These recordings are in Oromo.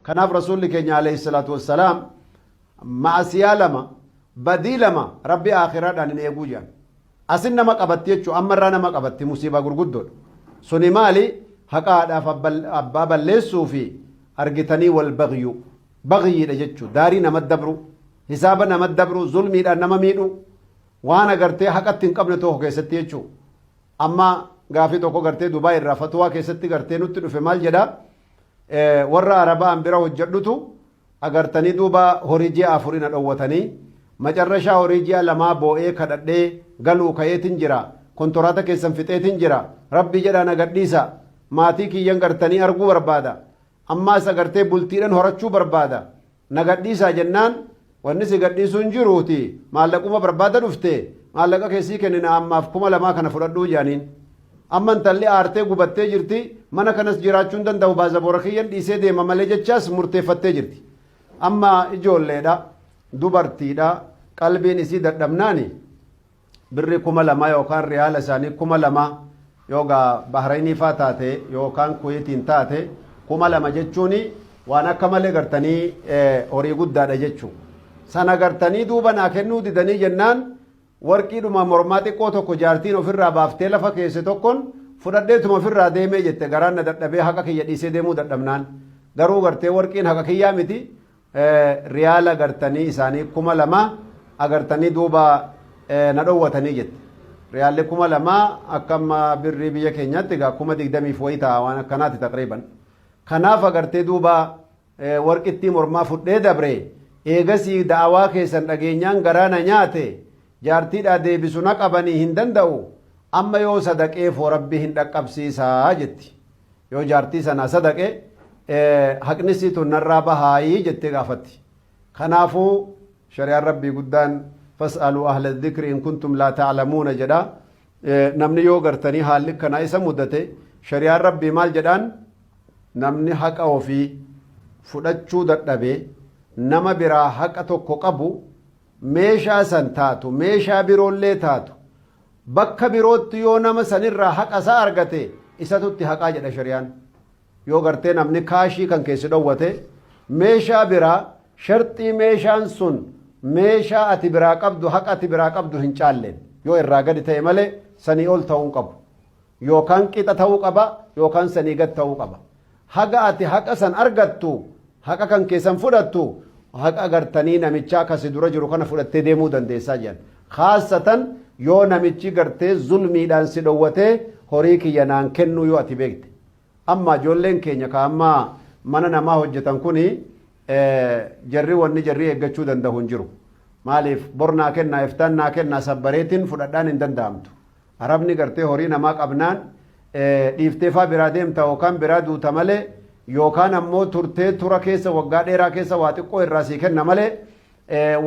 kanaaf rasuulli keenya alayhi salaatu wassalaam ma'asiyaa lama badii lama rabbi akhiraadhaan hin eeguu jedhan asin nama qabatti jechuu ammarraa nama qabatti musiibaa gurguddoodha suni maali haqaadhaaf abbaa balleessuu fi argitanii wal bagyu bagyiidha jechuu daarii nama dabru hisaaba nama dabru zulmiidhaan nama miidhu waan agartee haqatti hin qabne tokko keessatti jechuu amma gaafii tokko gartee Dubaay irraa fatwaa keessatti gartee nutti dhufe maal jedha warra arabaan bira hojjedhutu agartanii duuba horii ji'a afurina dhowwatanii macarrashaa horii ji'a lamaa boo'ee kadhadhee galuu kayeetin jira kontoraata keessan fixeetin jira rabbi jedhaan agadhiisa maatii kiyyan gartanii arguu barbaada ammaas agartee bultiidhan horachuu barbaada nagadhiisaa jennaan wanni si gadhiisuun jiruuti maallaquma barbaada dhufte maallaqa keessii kennina ammaaf 2,000 kana fudhadhuu jaaniin amma intalli aartee gubattee jirti mana kanas jiraachuu hin danda'u baazaboora kiyyan dhiisee deema malee jechaas murteeffattee jirti amma ijoolleedha dubartiidha qalbiin isii dadhabnaani birri 2,000 yookaan riyaala isaanii 2,000 yoogaa bahraynii faa taate yookaan kuweetiin taate 2,000 jechuun waan akka malee gartanii horii guddaadha jechuu sana gartanii duuba naa kennuu didanii jennaan warqiidhuma mormaa xiqqoo tokko jaartiin ofirraa baaftee lafa keesse tokkon fudhadheetuma ofirraa deemee jette garaan na dadhabee haqa kiyya dhiisee deemuu dadhabnaan garuu gartee warqiin haqa kiyyaa miti riyaala gartanii isaanii 2,000 agartanii duuba na dhowwatanii jette riyaalli 2,000 akkama birrii biyya keenyaatti gaa 20,000 wayii ta'a waan akkanaati taqriban kanaaf agartee duuba warqittii mormaa fudhee dabre eegasii da'awaa keessan dhageenyaan garaana nyaate jaartiidhaa deebisu na qabanii hin danda'u amma yoo sadaqee foo rabbi hin dhaqqabsiisaa jetti yoo jaartii sanaa sadaqe haqnisiitu narraa bahaayii jettee gaafatti kanaafuu shari'aan rabbii guddaan fas'aluu ahla dhikri in kuntum laa ta'lamuuna jedha namni yoo gartanii haalli kanaa isa mudate shari'aan rabbii maal jedhaan namni haqa ofii fudhachuu dadhabee nama biraa haqa tokko qabu meeshaa san taatu meeshaa biroollee taatu bakka birootti yoo nama sanirraa haqa isaa argate isatutti haqaa jedha shari'aan yoo gartee namni kaashii kan keessi dhowwate meeshaa biraa sharxii meeshaan sun meeshaa ati biraa qabdu haqa ati biraa qabdu hin caalleen yoo irraa gadi ta'e malee sanii ol ta'uu qabu yookaan qixa ta'uu qaba yookaan sanii gad ta'uu qaba haga ati haqa san argattu haqa kan keessan fudhattu haqa gartanii namichaa kasi dura jiru kana fudhattee deemuu dandeessaa jedhan khaasatan yoo namichi gartee zulmiidhaan si dhowwatee horii kiyya naan kennuu yoo ati beekte amma ijoolleen keenya ka amma mana namaa hojjetan kuni jarri wanni jarri eeggachuu danda'u hin jiru maaliif bornaa kennaa iftaan naa kennaa sabbareetiin fudhadhaan hin danda'amtu arabni gartee horii namaa qabnaan dhiifteefaa biraa deemta yookaan biraa duuta malee yookaan ammoo turtee tura keessa waggaa dheeraa keessa waa xiqqoo irraa sii kenna malee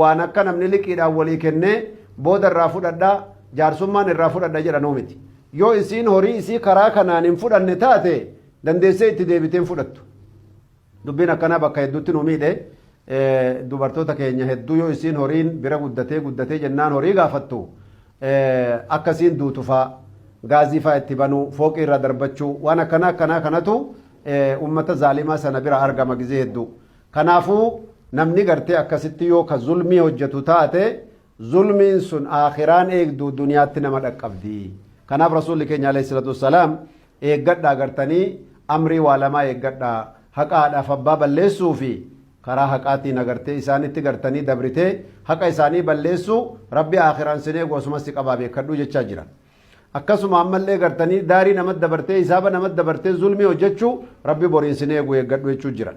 waan akka namni liqiidhaan walii kennee booda irraa fudhadhaa jaarsummaan irraa fudhadha jedhanuu miti yoo isiin horii isii karaa kanaan hin fudhanne taate dandeessee itti deebiteen fudhattu dubbiin akkanaa bakka hedduutti nu miidhe dubartoota keenya hedduu yoo isiin horiin bira guddatee jennaan horii gaafattu akkasiin duutufaa gaazii faa itti banuu fooqii irra darbachuu waan akkanaa kanatu ummata zaalimaa sana bira argama gizee hedduu kanaafuu namni gartee akkasitti yoo ka zulmii hojjetu taate zulmiin sun aakhiraan eegdu duniyaatti nama dhaqqabdi kanaaf rasuulli keenya alayhi salaatu wassalaam eeggadhaa gartanii amrii waa lamaa eeggadhaa haqaadhaaf abbaa balleessuu fi karaa haqaatiin agartee isaanitti gartanii dabritee haqa isaanii balleessuu rabbi aakhiraan sin eegu asumas si qabaa beekadhuu jechaa jira akkasuma ammallee gartanii daarii namatti dabartee hisaaba namatti dabartee zulmii hojjechuu rabbi boriin sin eegu eeggadhu jechuu jira